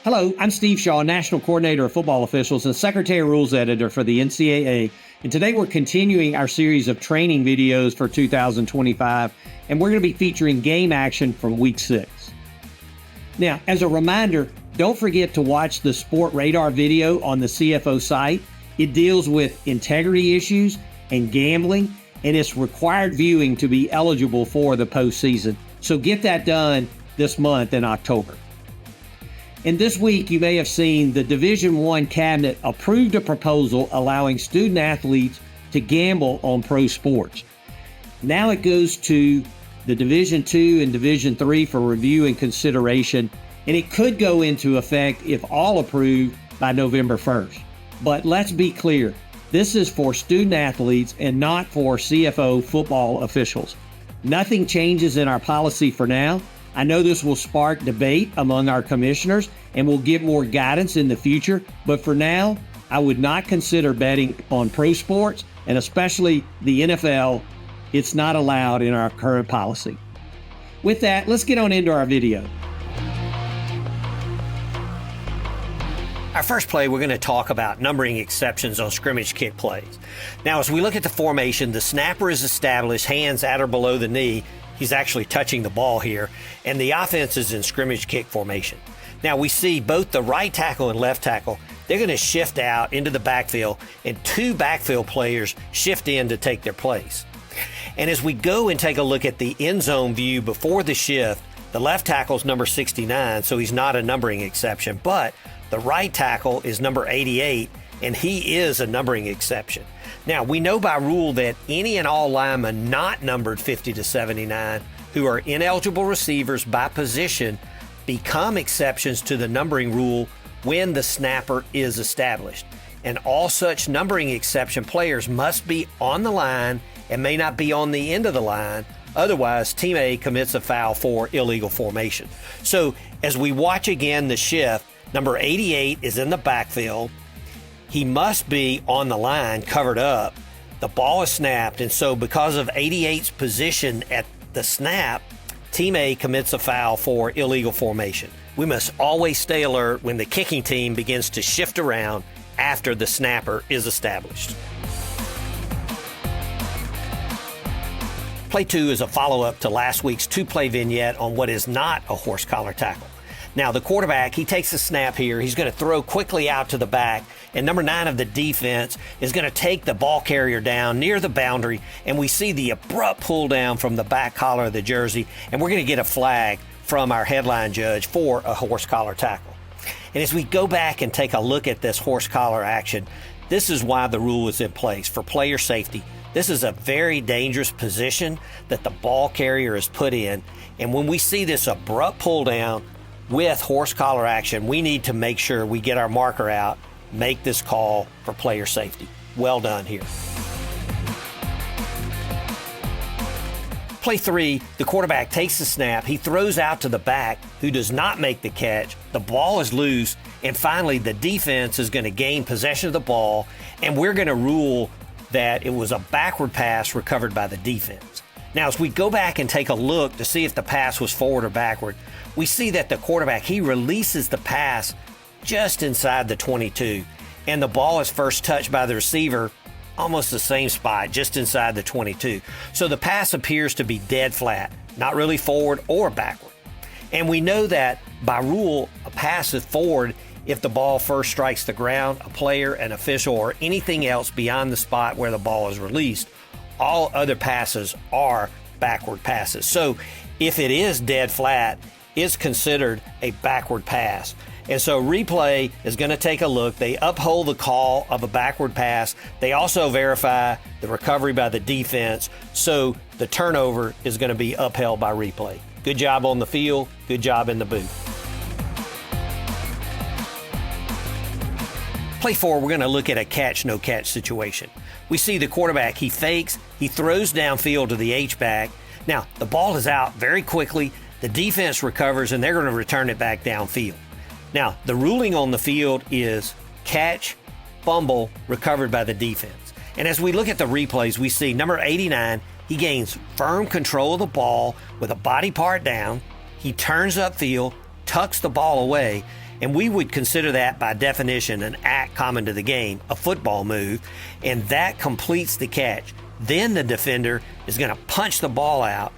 Hello, I'm Steve Shaw, National Coordinator of Football Officials and Secretary Rules Editor for the NCAA. And today we're continuing our series of training videos for 2025, and we're going to be featuring game action from Week 6. Now, as a reminder, don't forget to watch the Sport Radar video on the CFO site. It deals with integrity issues and gambling, and it's required viewing to be eligible for the postseason. So get that done this month in October. And this week, you may have seen the Division I Cabinet approved a proposal allowing student athletes to gamble on pro sports. Now it goes to the Division II and Division III for review and consideration, and it could go into effect if all approved by November 1st. But let's be clear, this is for student athletes and not for CFO football officials. Nothing changes in our policy for now. I know this will spark debate among our commissioners and will give more guidance in the future, but for now, I would not consider betting on pro sports, and especially the NFL. It's not allowed in our current policy. With that, let's get on into our video. Our first play, we're going to talk about numbering exceptions on scrimmage kick plays. Now, as we look at the formation, the snapper is established, hands at or below the knee. He's actually touching the ball here, and the offense is in scrimmage kick formation. Now, we see both the right tackle and left tackle, they're going to shift out into the backfield, and two backfield players shift in to take their place. And as we go and take a look at the end zone view before the shift, the left tackle is number 69, so he's not a numbering exception, but the right tackle is number 88, and he is a numbering exception. Now, we know by rule that any and all linemen not numbered 50 to 79 who are ineligible receivers by position become exceptions to the numbering rule when the snapper is established. And all such numbering exception players must be on the line and may not be on the end of the line. Otherwise, Team A commits a foul for illegal formation. So as we watch again the shift, number 88 is in the backfield. He must be on the line, covered up. The ball is snapped, and so because of 88's position at the snap, Team A commits a foul for illegal formation. We must always stay alert when the kicking team begins to shift around after the snapper is established. Play 2 is a follow-up to last week's two-play vignette on what is not a horse collar tackle. Now, the quarterback, he takes a snap here. He's going to throw quickly out to the back, and number 9 of the defense is going to take the ball carrier down near the boundary, and we see the abrupt pull down from the back collar of the jersey, and we're going to get a flag from our headline judge for a horse collar tackle. And as we go back and take a look at this horse collar action, this is why the rule is in place, for player safety. This is a very dangerous position that the ball carrier is put in, and when we see this abrupt pull down with horse collar action, we need to make sure we get our marker out, make this call for player safety. Well done here. Play 3, the quarterback takes the snap. He throws out to the back, who does not make the catch. The ball is loose, and finally the defense is going to gain possession of the ball, and we're going to rule that it was a backward pass recovered by the defense. Now, as we go back and take a look to see if the pass was forward or backward, we see that the quarterback, he releases the pass just inside the 22, and the ball is first touched by the receiver almost the same spot, just inside the 22. So the pass appears to be dead flat, not really forward or backward. And we know that by rule, a pass is forward if the ball first strikes the ground, a player, an official, or anything else beyond the spot where the ball is released. All other passes are backward passes. So if it is dead flat, it's considered a backward pass. And so replay is going to take a look. They uphold the call of a backward pass. They also verify the recovery by the defense. So the turnover is going to be upheld by replay. Good job on the field. Good job in the booth. Play 4, we're going to look at a catch, no catch situation. We see the quarterback, he fakes, he throws downfield to the H-back. Now, the ball is out very quickly. The defense recovers, and they're going to return it back downfield. Now, the ruling on the field is catch, fumble, recovered by the defense. And as we look at the replays, we see number 89, he gains firm control of the ball with a body part down. He turns upfield, tucks the ball away, And we would consider that by definition an act common to the game, a football move, and that completes the catch. Then the defender is going to punch the ball out.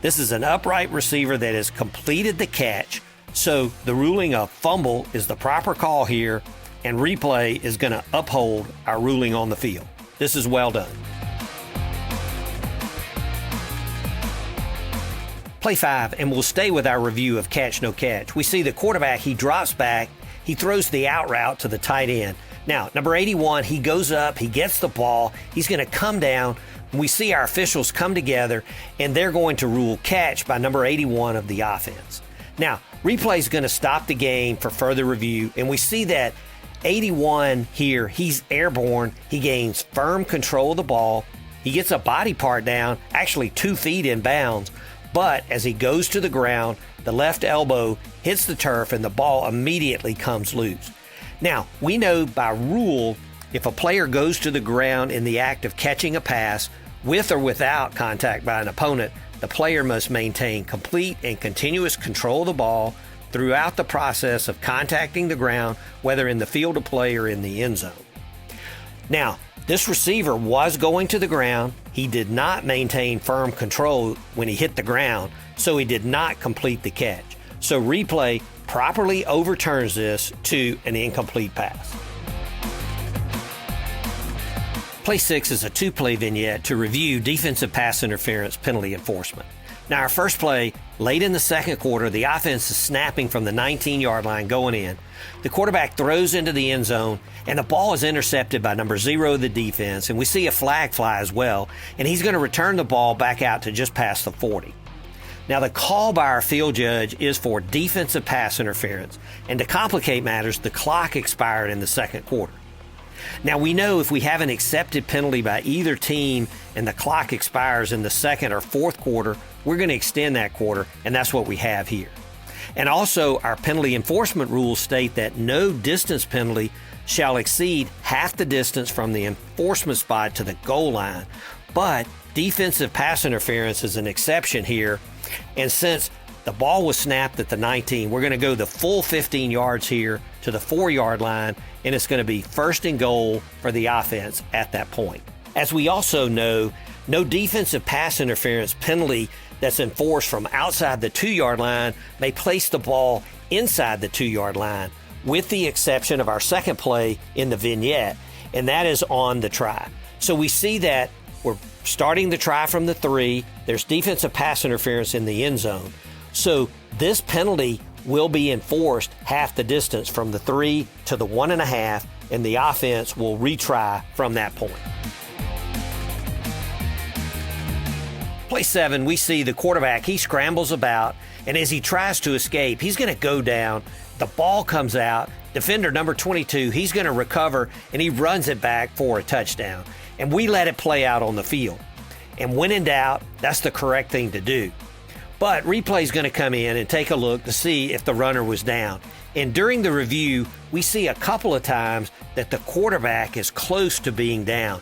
This is an upright receiver that has completed the catch. So the ruling of fumble is the proper call here, and replay is going to uphold our ruling on the field. This is well done. Play 5, and we'll stay with our review of catch, no catch. We see the quarterback, he drops back, he throws the out route to the tight end. Now, number 81, he goes up, he gets the ball, he's going to come down. We see our officials come together, and they're going to rule catch by number 81 of the offense. Now, replay is going to stop the game for further review, and we see that 81 here, he's airborne, he gains firm control of the ball, he gets a body part down, actually 2 feet in bounds, but as he goes to the ground, the left elbow hits the turf and the ball immediately comes loose. Now, we know by rule, if a player goes to the ground in the act of catching a pass, with or without contact by an opponent, the player must maintain complete and continuous control of the ball throughout the process of contacting the ground, whether in the field of play or in the end zone. Now, this receiver was going to the ground. He did not maintain firm control when he hit the ground, so he did not complete the catch. So replay properly overturns this to an incomplete pass. Play 6 is a 2-play vignette to review defensive pass interference penalty enforcement. Now, our first play, late in the second quarter, the offense is snapping from the 19-yard line going in. The quarterback throws into the end zone, and the ball is intercepted by number 0 of the defense, and we see a flag fly as well, and he's going to return the ball back out to just past the 40. Now, the call by our field judge is for defensive pass interference, and to complicate matters, the clock expired in the second quarter. Now, we know if we have an accepted penalty by either team and the clock expires in the second or fourth quarter, we're going to extend that quarter, and that's what we have here. And also, our penalty enforcement rules state that no distance penalty shall exceed half the distance from the enforcement spot to the goal line. But defensive pass interference is an exception here, and since the ball was snapped at the 19, we're going to go the full 15 yards here to the 4-yard line, and it's going to be first and goal for the offense at that point. As we also know, no defensive pass interference penalty that's enforced from outside the 2-yard line may place the ball inside the 2-yard line, with the exception of our second play in the vignette, and that is on the try. So we see that we're starting the try from the 3. There's defensive pass interference in the end zone. So this penalty will be enforced half the distance from the 3 to the 1.5, and the offense will retry from that point. Play 7, we see the quarterback, he scrambles about, and as he tries to escape, he's going to go down. The ball comes out. Defender number 22, he's going to recover, and he runs it back for a touchdown. And we let it play out on the field. And when in doubt, that's the correct thing to do. But replay is going to come in and take a look to see if the runner was down. And during the review, we see a couple of times that the quarterback is close to being down.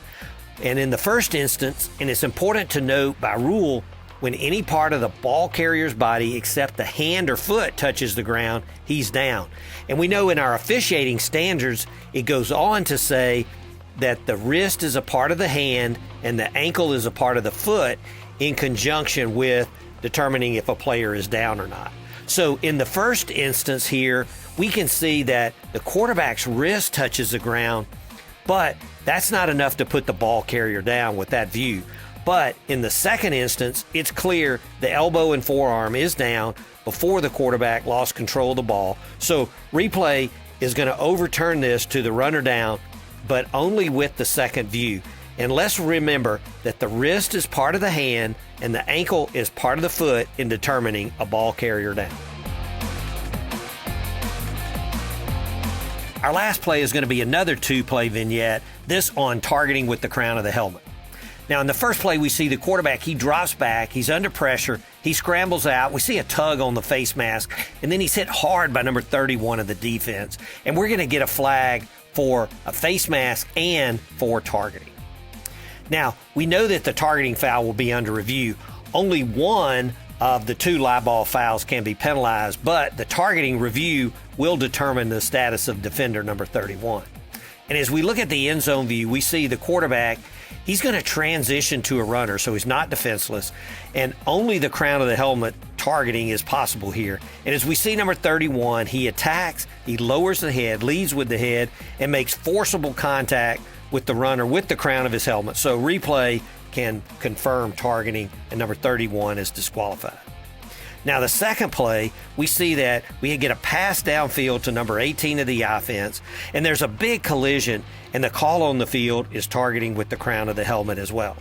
And in the first instance, and it's important to note by rule, when any part of the ball carrier's body except the hand or foot touches the ground, he's down. And we know in our officiating standards, it goes on to say that the wrist is a part of the hand and the ankle is a part of the foot in conjunction with determining if a player is down or not. So in the first instance here, we can see that the quarterback's wrist touches the ground, but that's not enough to put the ball carrier down with that view. But in the second instance, it's clear the elbow and forearm is down before the quarterback lost control of the ball. So replay is going to overturn this to the runner down, but only with the second view. And let's remember that the wrist is part of the hand and the ankle is part of the foot in determining a ball carrier down. Our last play is going to be another 2-play vignette, this on targeting with the crown of the helmet. Now, in the first play, we see the quarterback, he drops back, he's under pressure, he scrambles out, we see a tug on the face mask, and then he's hit hard by number 31 of the defense. And we're going to get a flag for a face mask and for targeting. Now, we know that the targeting foul will be under review. Only one of the 2 live ball fouls can be penalized, but the targeting review will determine the status of defender number 31. And as we look at the end zone view, we see the quarterback, he's going to transition to a runner, so he's not defenseless, and only the crown of the helmet targeting is possible here. And as we see number 31, he attacks, he lowers the head, leads with the head, and makes forcible contact with the runner with the crown of his helmet. So replay can confirm targeting, and number 31 is disqualified. Now the second play, we see that we get a pass downfield to number 18 of the offense, and there's a big collision, and the call on the field is targeting with the crown of the helmet as well.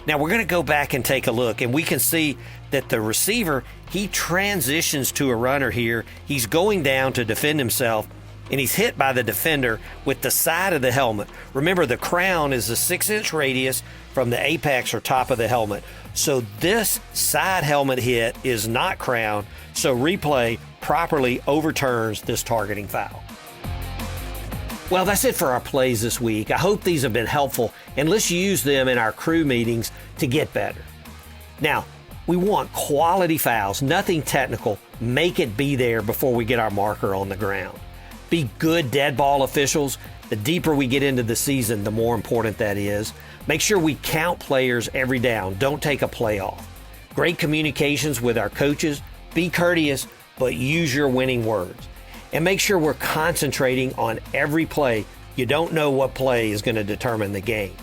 Now we're going to go back and take a look, and we can see that the receiver, he transitions to a runner here. He's going down to defend himself, and he's hit by the defender with the side of the helmet. Remember, the crown is a 6-inch radius from the apex or top of the helmet. So this side helmet hit is not crown, so replay properly overturns this targeting foul. Well, that's it for our plays this week. I hope these have been helpful, and let's use them in our crew meetings to get better. Now, we want quality fouls, nothing technical. Make it be there before we get our marker on the ground. Be good dead ball officials. The deeper we get into the season, the more important that is. Make sure we count players every down. Don't take a play off. Great communications with our coaches. Be courteous, but use your winning words. And make sure we're concentrating on every play. You don't know what play is going to determine the game.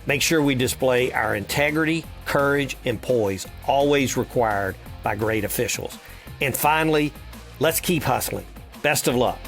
Make sure we display our integrity, courage, and poise, always required by great officials. And finally, let's keep hustling. Best of luck.